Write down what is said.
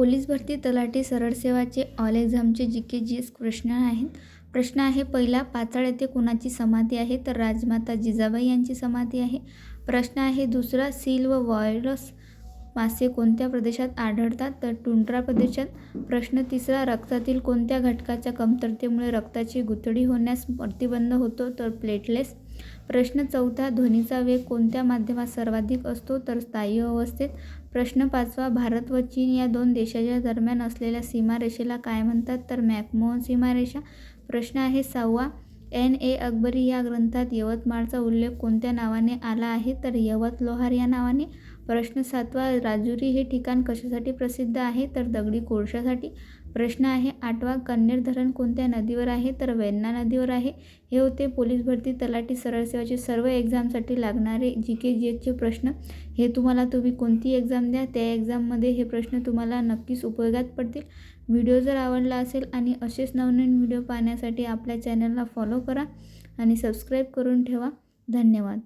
Police भरती तलाठी सरळ सेवाचे ऑल एक्झामचे GK/GS प्रश्न आहेत. प्रश्न आहे पहिला, पाचाळ येथे कुणाची समाधी आहे? तर राजमाता जिजाबाई यांची समाधी आहे. प्रश्न आहे दुसरा, सील व व्हाल्रस मासे कोणत्या प्रदेशात आढळतात? तर टुंड्रा प्रदेशात. प्रश्न तिसरा, रक्तातील कोणत्या घटकाच्या कमतरतेमुळे रक्ताची गुठळी होण्यास प्रतिबंध होतो? तर प्लेटलेट्स. प्रश्न चौथा, ध्वनीचा वेग कोणत्या माध्यमात सर्वाधिक असतो? तर स्थायू अवस्थेत. प्रश्न पाचवा, भारत व चीन या दोन देशाच्या दरम्यान असलेल्या सीमारेषेला काय म्हणतात? तर मॅकमोहन सीमारेषा. प्रश्न आहे सहावा, N. A. अकबरी या ग्रंथात यवतमाळचा उल्लेख कोणत्या नावाने आला आहे? तर यवत लोहार या नावाने. प्रश्न सातवा, राजुरी हे ठिकाण कशासाठी प्रसिद्ध आहे? तर दगडी कोळशासाठी. प्रश्न आहे आठवा, कन्हेर धरण कोणत्या नदीवर आहे? तर वेण्णा नदीवर आहे. हे होते पोलीस भरती तलाठी सरळ सेवाचे सर्व एक्झामसाठी लागणारे GK/GSचे प्रश्न. हे तुम्ही कोणती एक्झाम द्या त्या एक्झाममध्ये हे प्रश्न तुम्हाला नक्कीच उपयोगात पडतील. व्हिडिओ जर आवडला असेल आणि असेच नवनवीन व्हिडिओ पाहण्यासाठी आपल्या चॅनलला फॉलो करा आणि सबस्क्राईब करून ठेवा. धन्यवाद.